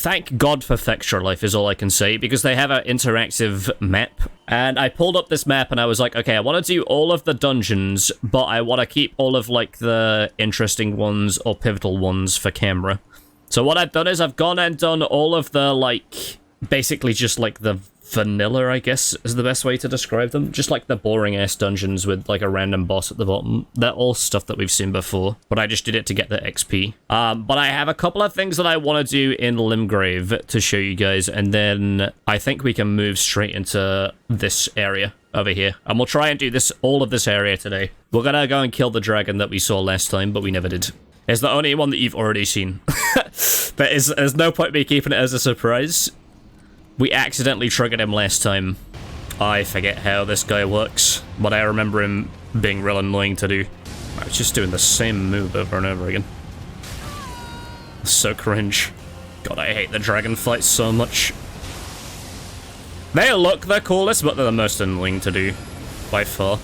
Thank God for Fextra Life is all I can say, because they have an interactive map. And I pulled up this map and I was like, okay, I want to do all of the dungeons, but I want to keep all of, like, the interesting ones or pivotal ones for camera. So what I've done is I've gone and done all of the, like, basically just, like, the vanilla, I guess, is the best way to describe them. Just, like, the boring-ass dungeons with, like, a random boss at the bottom. They're all stuff that we've seen before, but I just did it to get the XP. But I have a couple of things that I want to do in Limgrave to show you guys, and then I think we can move straight into this area over here. And we'll try and do this, all of this area today. We're gonna go and kill the dragon that we saw last time, but we never did. It's the only one that you've already seen. There's no point me keeping it as a surprise. We accidentally triggered him last time. I forget how this guy works, but I remember him being real annoying to do. I was just doing the same move over and over again. So cringe. God, I hate the dragon fights so much. They look the coolest, but they're the most annoying to do, by far.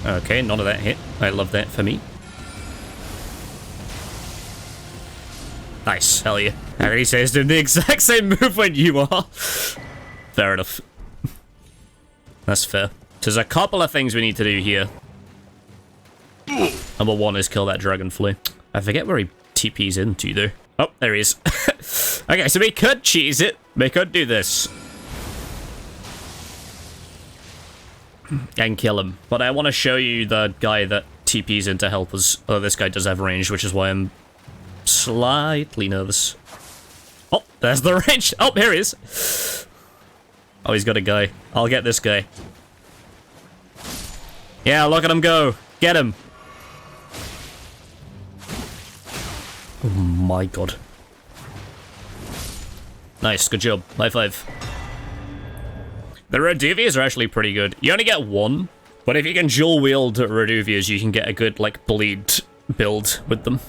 Okay, none of that hit. I love that for me. Nice, hell yeah. How can he say he's doing the exact same move when you are? Fair enough. That's fair. There's a couple of things we need to do here. Number one is kill that dragonfly. I forget where he TP's into, though. Oh, there he is. Okay, so we could cheese it. We could do this. And kill him. But I want to show you the guy that TP's in to help us. Oh, this guy does have range, which is why I'm slightly nervous. Oh, there's the range. Oh, here he is. Oh, he's got a guy. I'll get this guy. Yeah, look at him go. Get him. Oh my god. Nice, good job. High five. The Reduvias are actually pretty good. You only get one, but if you can dual wield Reduvias, you can get a good, like, bleed build with them.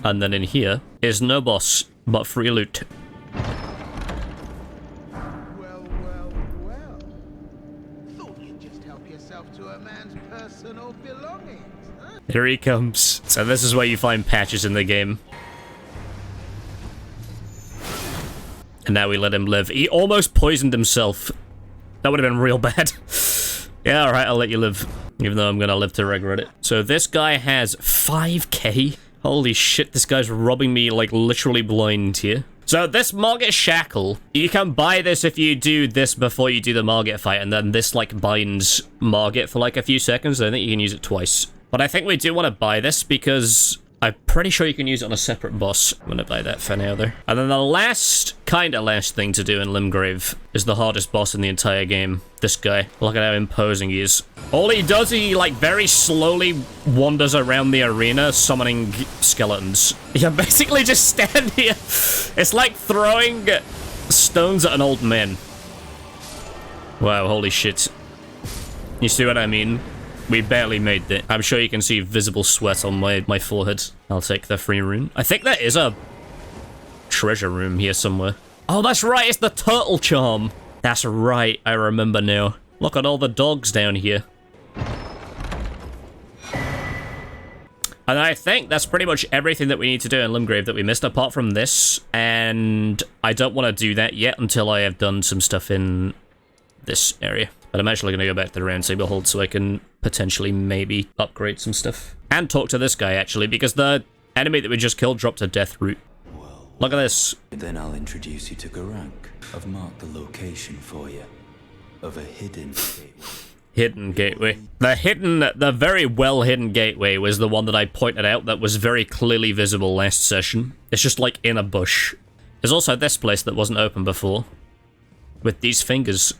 And then in here is no boss, but free loot. Well. Thought you'd just help yourself to a man's personal belongings, huh? Here he comes. So this is where you find patches in the game. And now we let him live. He almost poisoned himself. That would have been real bad. Yeah, alright, I'll let you live. Even though I'm gonna live to regret it. So this guy has 5k. Holy shit, this guy's robbing me, like, literally blind here. So this Margit Shackle, you can buy this if you do this before you do the Margit fight, and then this, like, binds Margit for, like, a few seconds. I think you can use it twice. But I think we do want to buy this because I'm pretty sure you can use it on a separate boss. I'm gonna buy that for now, though. And then the last thing to do in Limgrave is the hardest boss in the entire game. This guy. Look at how imposing he is. All he does is he, like, very slowly wanders around the arena, summoning skeletons. You can basically just stand here. It's like throwing stones at an old man. Wow, holy shit. You see what I mean? We barely made it. I'm sure you can see visible sweat on my forehead. I'll take the free rune. I think there is a treasure room here somewhere. Oh, that's right, it's the turtle charm. That's right, I remember now. Look at all the dogs down here. And I think that's pretty much everything that we need to do in Limgrave that we missed, apart from this. And I don't want to do that yet until I have done some stuff in this area. But I'm actually going to go back to the Round Saber Hold so I can potentially maybe upgrade some stuff. And talk to this guy, actually, because the enemy that we just killed dropped a death root. Well, look at this. Then I'll introduce you to Garank. I've marked the location for you of a hidden gateway. Hidden gateway. The very well hidden gateway was the one that I pointed out that was very clearly visible last session. It's just like in a bush. There's also this place that wasn't open before. With these fingers.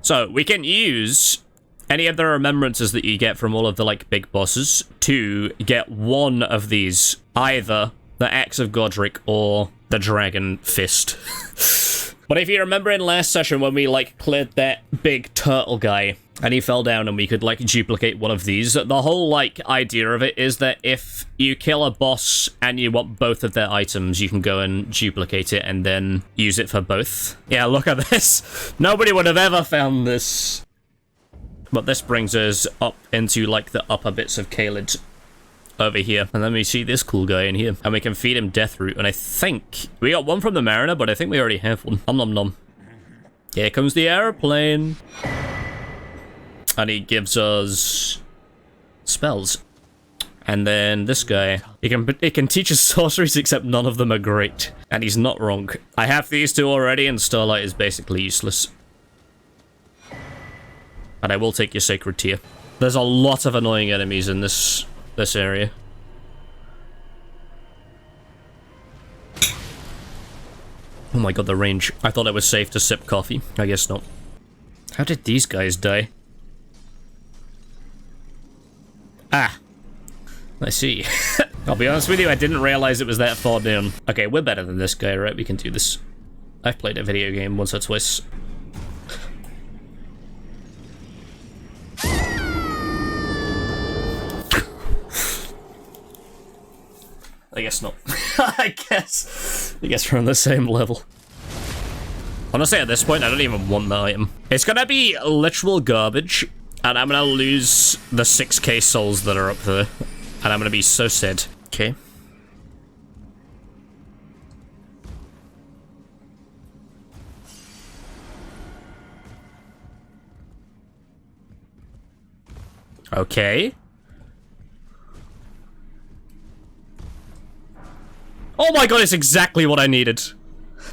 So, we can use any of the remembrances that you get from all of the, like, big bosses to get one of these. Either the Axe of Godric or the Dragon Fist. But if you remember in last session when we, like, cleared that big turtle guy and he fell down and we could, like, duplicate one of these, the whole, like, idea of it is that if you kill a boss and you want both of their items, you can go and duplicate it and then use it for both. Yeah, look at this. Nobody would have ever found this. But this brings us up into, like, the upper bits of Caelid. over here. And then we see this cool guy in here. And we can feed him death root. And I think we got one from the mariner, but I think we already have one. Nom nom nom. Here comes the airplane. And he gives us spells. And then this guy, he can teach us sorceries, except none of them are great. And he's not wrong. I have these two already, and Starlight is basically useless. And I will take your Sacred Tear. There's a lot of annoying enemies in this area. Oh my god, the range. I thought it was safe to sip coffee. I guess not. How did these guys die? Ah. I see. I'll be honest with you, I didn't realize it was that far down. Okay, we're better than this guy, right? We can do this. I've played a video game once or twice. I guess not. I guess we're on the same level. Honestly, at this point, I don't even want the item. It's gonna be literal garbage, and I'm gonna lose the 6k souls that are up there. And I'm gonna be so sad. Okay. Okay. Oh my god, it's exactly what I needed.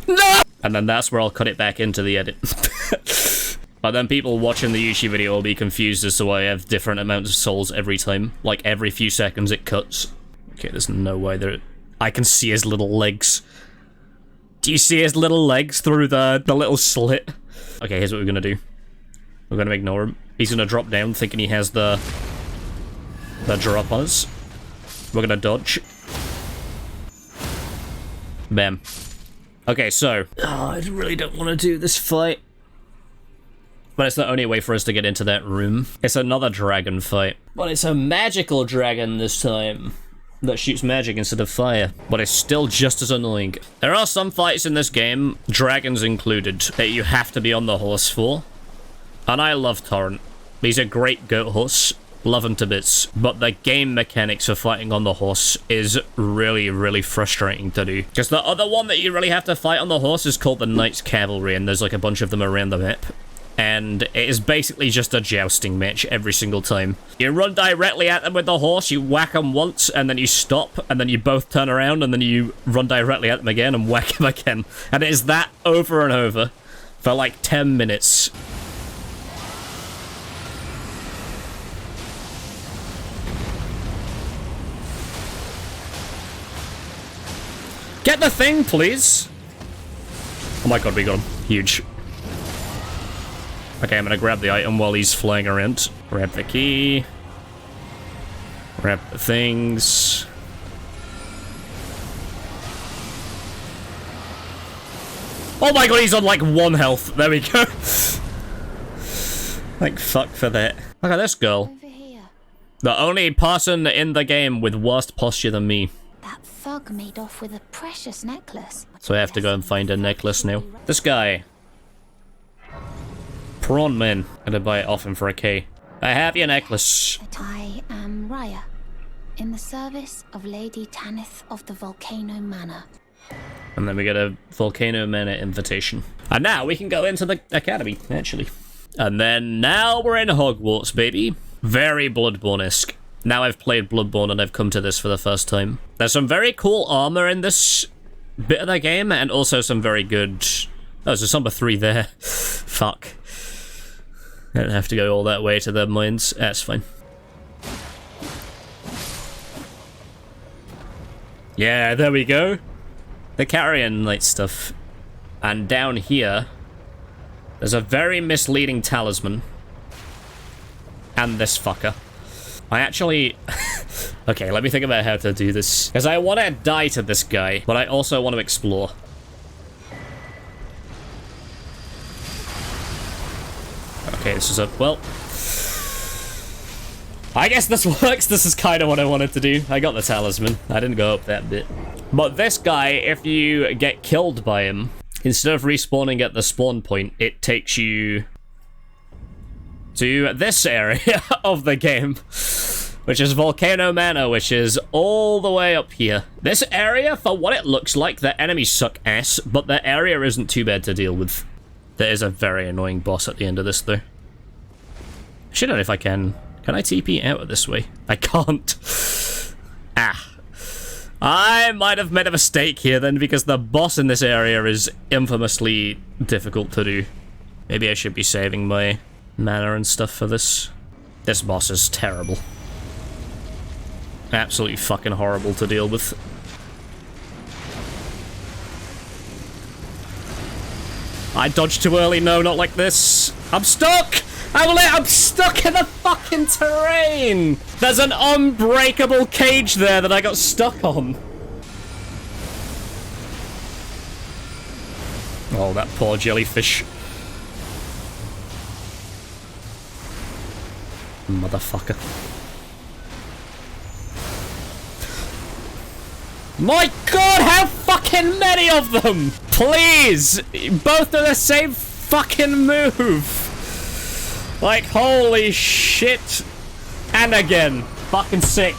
No! And then that's where I'll cut it back into the edit. But then people watching the Yushi video will be confused as to why I have different amounts of souls every time. Like, every few seconds it cuts. Okay, there's no way there... I can see his little legs. Do you see his little legs through the little slit? Okay, here's what we're gonna do. We're gonna ignore him. He's gonna drop down thinking he has the drop on us. We're gonna dodge. Bam. Okay, so... Oh, I really don't want to do this fight. But it's the only way for us to get into that room. It's another dragon fight. But it's a magical dragon this time. That shoots magic instead of fire. But it's still just as annoying. There are some fights in this game, dragons included, that you have to be on the horse for. And I love Torrent. He's a great goat horse. Love him to bits. But the game mechanics of fighting on the horse is really, really frustrating to do. Because the other one that you really have to fight on the horse is called the Knights Cavalry, and there's like a bunch of them around the map. And it is basically just a jousting match every single time. You run directly at them with the horse, you whack them once, and then you stop, and then you both turn around, and then you run directly at them again and whack them again. And it is that over and over for like 10 minutes. Get the thing, please! Oh my god, we got him. Huge. Okay, I'm gonna grab the item while he's flying around. Grab the key. Grab the things. Oh my god, he's on like 1 health. There we go. Like, fuck for that. Look at this girl. The only person in the game with worse posture than me. That thug made off with a precious necklace. So I have to go and find a necklace now. This guy. Prawn man. I'm gonna buy it off him for a K. I have your necklace. I am Raya, in the service of Lady Tanith of the Volcano Manor. And then we get a Volcano Manor invitation. And now we can go into the academy, actually. And then now we're in Hogwarts, baby. Very Bloodborne-esque. Now I've played Bloodborne and I've come to this for the first time. There's some very cool armor in this bit of the game, and also some very good... Oh, there's number 3 there. Fuck. I don't have to go all that way to the mines. That's fine. Yeah, there we go. The carrion light stuff. And down here, there's a very misleading talisman. And this fucker. I actually... Okay, let me think about how to do this. Because I want to die to this guy, but I also want to explore. Okay, this is a... Well... I guess this works. This is kind of what I wanted to do. I got the talisman. I didn't go up that bit. But this guy, if you get killed by him, instead of respawning at the spawn point, it takes you to this area of the game. which is Volcano Manor, which is all the way up here. This area, for what it looks like, the enemies suck ass, but the area isn't too bad to deal with. There is a very annoying boss at the end of this, though. I should know if I can. Can I TP out of this way? I can't. Ah. I might have made a mistake here then, because the boss in this area is infamously difficult to do. Maybe I should be saving my mana and stuff for this. This boss is terrible. Absolutely fucking horrible to deal with. I dodged too early. No, not like this. I'm stuck! I'm stuck in the fucking terrain! There's an unbreakable cage there that I got stuck on. Oh, that poor jellyfish. Motherfucker. My god, how fucking many of them! Please! Both do the same fucking move! Like, holy shit. And again. Fucking sick.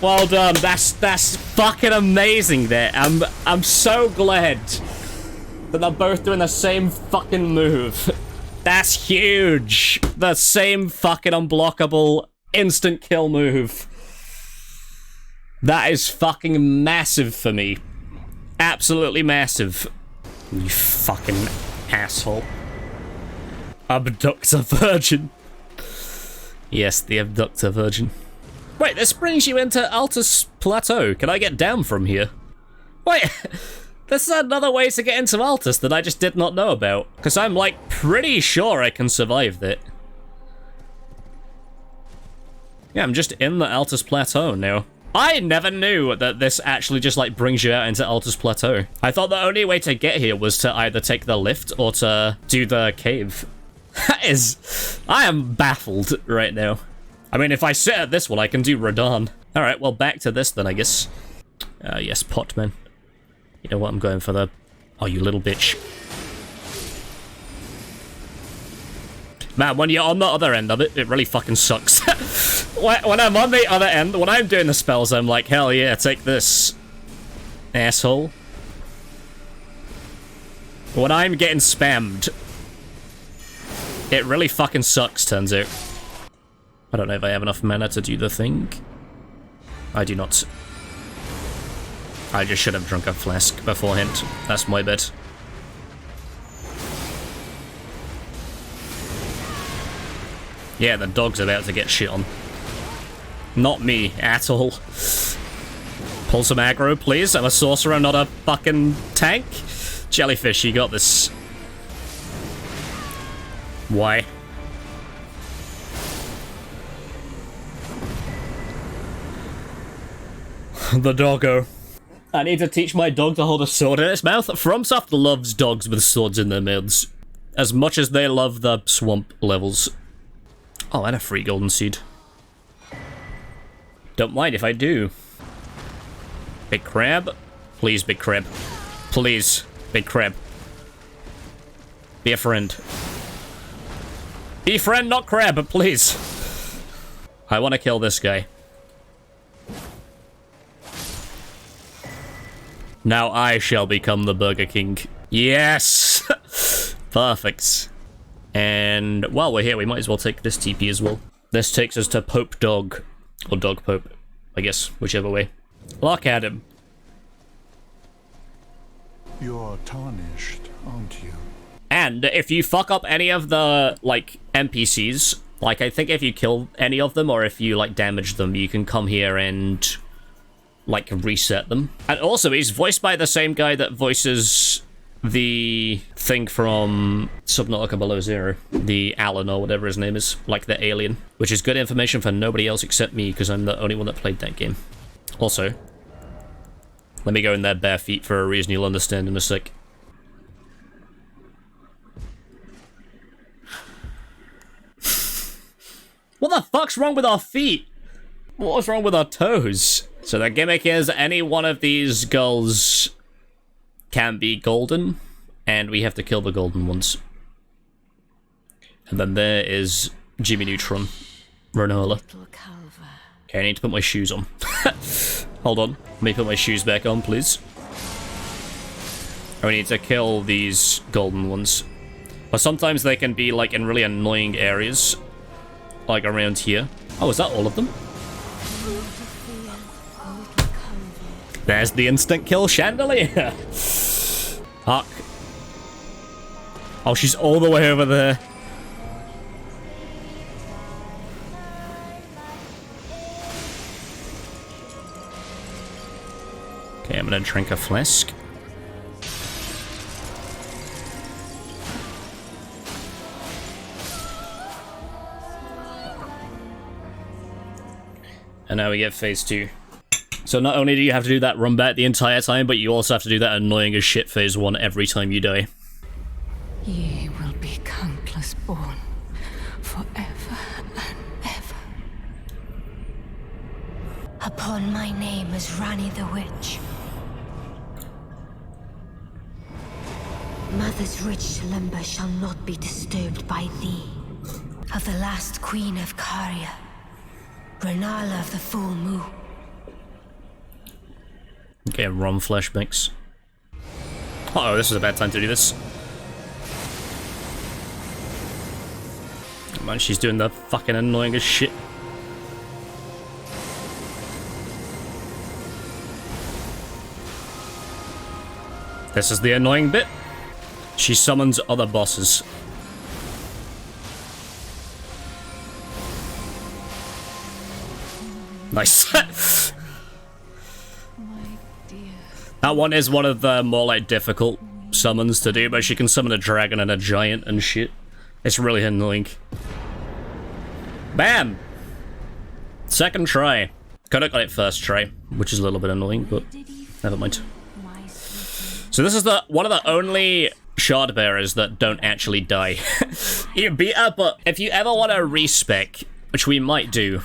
Well done. That's fucking amazing there. I'm so glad that they're both doing the same fucking move. That's huge. The same fucking unblockable instant kill move. That is fucking massive for me. Absolutely massive. You fucking asshole. Abductor virgin. Yes, the abductor virgin. Wait, this brings you into Altus Plateau. Can I get down from here? Wait, this is another way to get into Altus that I just did not know about. Because I'm, like, pretty sure I can survive that. Yeah, I'm just in the Altus Plateau now. I never knew that this actually just, like, brings you out into Altus Plateau. I thought the only way to get here was to either take the lift or to do the cave. That is... I am baffled right now. I mean, if I sit at this one, I can do Radon. Alright, well, back to this then, I guess. Yes, Potman. You know what, I'm going for the... Oh, you little bitch. Man, when you're on the other end of it, it really fucking sucks. When I'm on the other end, when I'm doing the spells, I'm like, hell yeah, take this, asshole. When I'm getting spammed, it really fucking sucks, turns out. I don't know if I have enough mana to do the thing. I do not. I just should have drunk a flask beforehand. That's my bad. Yeah, the dog's about to get shit on. Not me, at all. Pull some aggro, please. I'm a sorcerer, not a fucking tank. Jellyfish, you got this. Why? The doggo. I need to teach my dog to hold a sword in its mouth. FromSoft loves dogs with swords in their mouths. As much as they love the swamp levels. Oh, and a free golden seed. Don't mind if I do. Big crab? Please, big crab. Please, big crab. Be a friend. Be friend, not crab, please. I want to kill this guy. Now I shall become the Burger King. Yes! Perfect. And while we're here, we might as well take this TP as well. This takes us to Pope Dog. Or Dog Pope. I guess, whichever way. Look at him. You're tarnished, aren't you? And if you fuck up any of the, like, NPCs, like, I think if you kill any of them, or if you, like, damage them, you can come here and, like, reset them. And also, he's voiced by the same guy that voices the thing from Subnautica Below Zero. The Alan, or whatever his name is. Like, the alien. Which is good information for nobody else except me, because I'm the only one that played that game. Also, let me go in there bare feet for a reason you'll understand in a sec. What the fuck's wrong with our feet? What's wrong with our toes? So the gimmick is any one of these gulls can be golden, and we have to kill the golden ones. And then there is Jimmy Neutron, Renola. Little Calva, Okay, I need to put my shoes on. Hold on. Let me put my shoes back on, please. I need to kill these golden ones. But sometimes they can be, like, in really annoying areas. Like, around here. Oh, is that all of them? There's the instant kill chandelier. Fuck. Oh, she's all the way over there. Okay, I'm gonna drink a flask. And now we get phase 2. So not only do you have to do that run back the entire time, but you also have to do that annoying as shit phase 1 every time you die. Ye will be countless born forever and ever. Upon my name as Rani the Witch. Mother's rich limber shall not be disturbed by thee. Of the last queen of Caria, Renala of the full moon. Okay, ROM flashbacks. Uh oh, this is a bad time to do this. Come on, she's doing the fucking annoying as shit. This is the annoying bit. She summons other bosses. Nice. That one is one of the more, like, difficult summons to do, but she can summon a dragon and a giant and shit. It's really annoying. Bam! Second try. Could have got it first try, which is a little bit annoying, but never mind. So this is one of the only shard bearers that don't actually die. You beat her, but if you ever want to respec, which we might do,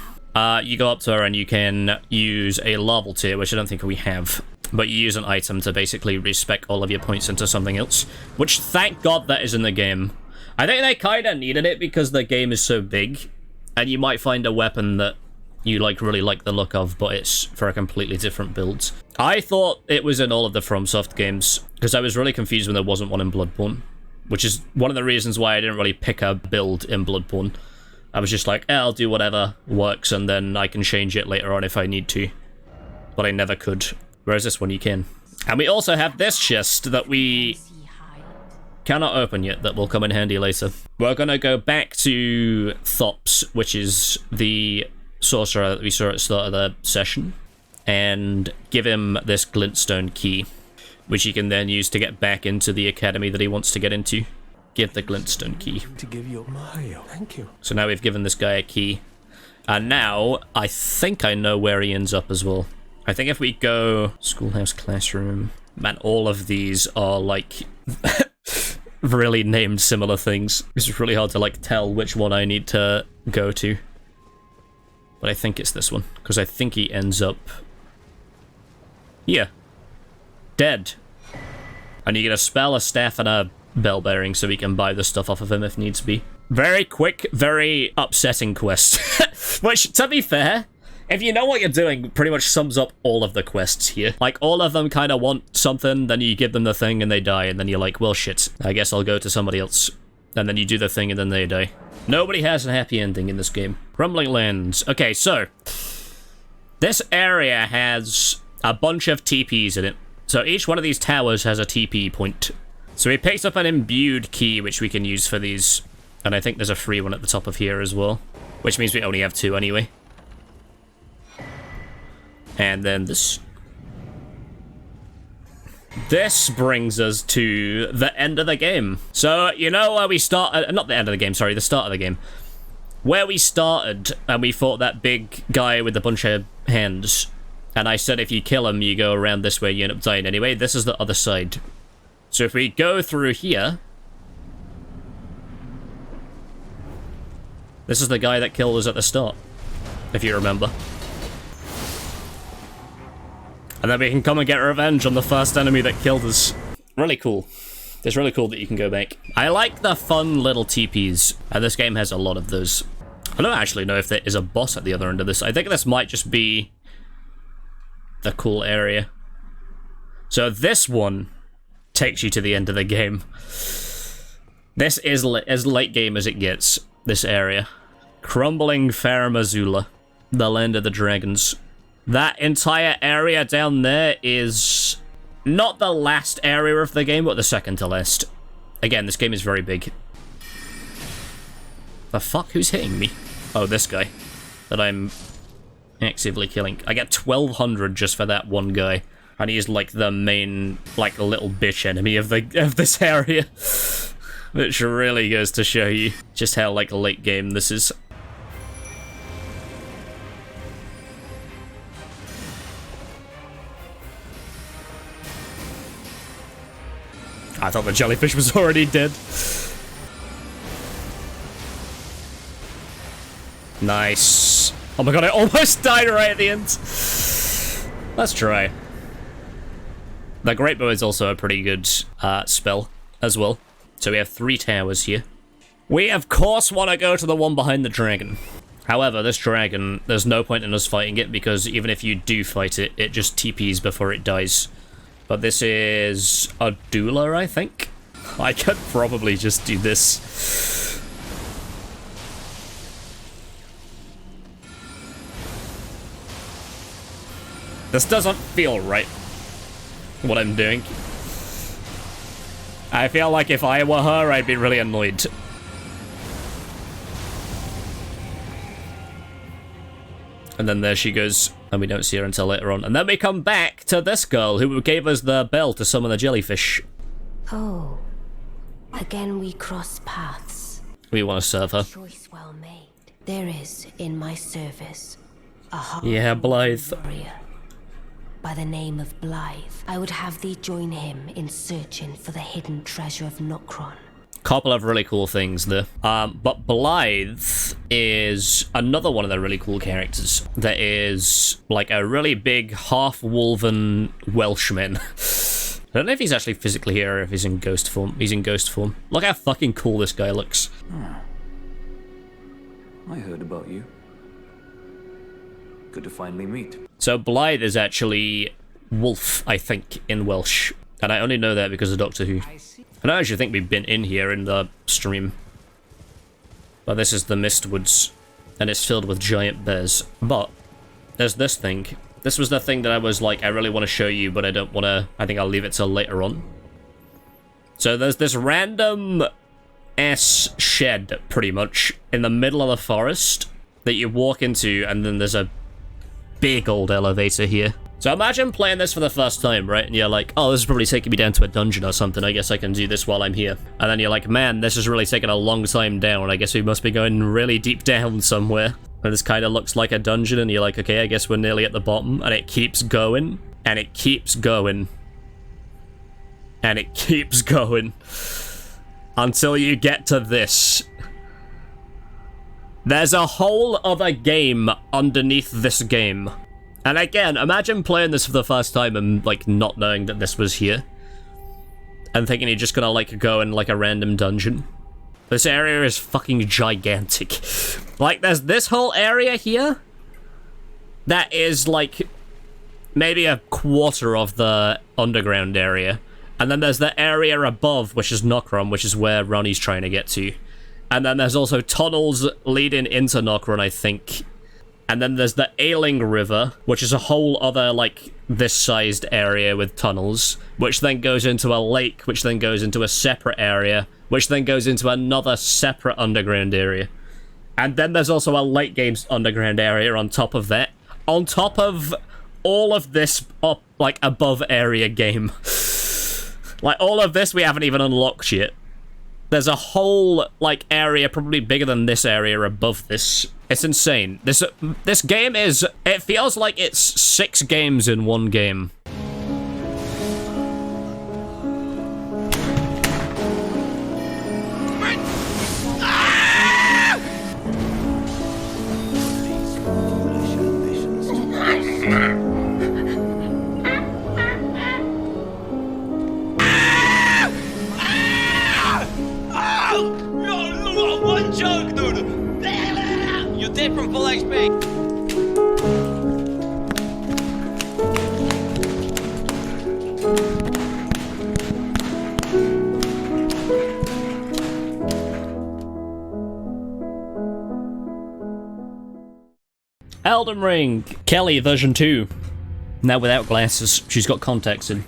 you go up to her and you can use a level tier, which I don't think we have. But you use an item to basically respec all of your points into something else. Which, thank God, that is in the game. I think they kind of needed it because the game is so big. And you might find a weapon that you really like the look of, but it's for a completely different build. I thought it was in all of the FromSoft games, because I was really confused when there wasn't one in Bloodborne. Which is one of the reasons why I didn't really pick a build in Bloodborne. I was just like, I'll do whatever works, and then I can change it later on if I need to. But I never could. Whereas this one you can. And we also have this chest that we cannot open yet, that will come in handy later. We're gonna go back to Thops, which is the sorcerer that we saw at the start of the session, and give him this glintstone key, which he can then use to get back into the academy that he wants to get into. Give the glintstone key. To give you thank you. So now we've given this guy a key. And now, I think I know where he ends up as well. I think if we go schoolhouse, classroom, man, all of these are like really named similar things. It's really hard to like tell which one I need to go to. But I think it's this one, because I think he ends up here. Dead. And you get a spell, a staff, and a bell bearing so we can buy the stuff off of him if needs be. Very quick, very upsetting quest. Which, to be fair, if you know what you're doing, pretty much sums up all of the quests here. Like, all of them kind of want something, then you give them the thing and they die, and then you're like, well, shit, I guess I'll go to somebody else. And then you do the thing and then they die. Nobody has a happy ending in this game. Rumbling Lands. Okay, so this area has a bunch of TPs in it. So each one of these towers has a TP point. So we picked up an imbued key, which we can use for these. And I think there's a free one at the top of here as well. Which means we only have 2 anyway. And then this. This brings us to the end of the game. So, you know where we started? Not the end of the game, sorry, the start of the game. Where we started, and we fought that big guy with a bunch of hands. And I said if you kill him, you go around this way, you end up dying anyway. This is the other side. So if we go through here... This is the guy that killed us at the start, if you remember. And then we can come and get revenge on the first enemy that killed us. Really cool. It's really cool that you can go back. I like the fun little TPs, and this game has a lot of those. I don't actually know if there is a boss at the other end of this. I think this might just be the cool area. So this one takes you to the end of the game. This is as late game as it gets, this area. Crumbling Farum Azula, the land of the dragons. That entire area down there is not the last area of the game, but the second to last. Again, this game is very big. The fuck? Who's hitting me? Oh, this guy that I'm actively killing. I get 1,200 just for that one guy. And he's like the main, like, little bitch enemy of this area. Which really goes to show you just how, like, late game this is. I thought the jellyfish was already dead. Nice. Oh my god, I almost died right at the end. Let's try. The Great Bow is also a pretty good spell as well. So we have 3 towers here. We, of course, want to go to the one behind the dragon. However, this dragon, there's no point in us fighting it, because even if you do fight it, it just TPs before it dies. But this is a doula, I think? I could probably just do this. This doesn't feel right, what I'm doing. I feel like if I were her, I'd be really annoyed. And then there she goes, and we don't see her until later on. And then we come back to this girl who gave us the bell to summon the jellyfish. Oh, again we cross paths. We want to serve her. Choice well made. There is in my service a Yeah, Blythe. warrior by the name of Blythe. I would have thee join him in searching for the hidden treasure of Nokron. Couple of really cool things there. But Blythe is another one of the really cool characters that is like a really big half-wolven Welshman. I don't know if he's actually physically here or if he's in ghost form. He's in ghost form. Look how fucking cool this guy looks. I heard about you. Good to finally meet. So Blythe is actually wolf, I think, in Welsh. And I only know that because of Doctor Who. I don't actually think we've been in here in the stream. But this is the Mistwoods, and it's filled with giant bears. But there's this thing. This was the thing that I was like, I really want to show you, but I don't want to. I think I'll leave it till later on. So there's this random ass shed, pretty much, in the middle of the forest that you walk into, and then there's a big old elevator here. So imagine playing this for the first time, right? And you're like, oh, this is probably taking me down to a dungeon or something. I guess I can do this while I'm here. And then you're like, man, this is really taking a long time down. I guess we must be going really deep down somewhere. And this kind of looks like a dungeon, and you're like, okay, I guess we're nearly at the bottom. And it keeps going, and it keeps going, and it keeps going until you get to this. There's a whole other game underneath this game. And again, imagine playing this for the first time and, like, not knowing that this was here. And thinking you're just gonna, like, go in, like, a random dungeon. This area is fucking gigantic. Like, there's this whole area here that is, like, maybe a quarter of the underground area. And then there's the area above, which is Nokron, which is where Ronnie's trying to get to. And then there's also tunnels leading into Nokron, I think. And then there's the Ailing River, which is a whole other, like, this-sized area with tunnels, which then goes into a lake, which then goes into a separate area, which then goes into another separate underground area. And then there's also a late games underground area on top of that. On top of all of this, like, above area game. Like, all of this we haven't even unlocked yet. There's a whole, like, area probably bigger than this area above this. It's insane. This game is... It feels like it's 6 games in one game. Elden Ring! Kelly version 2. Now without glasses. She's got contacts in.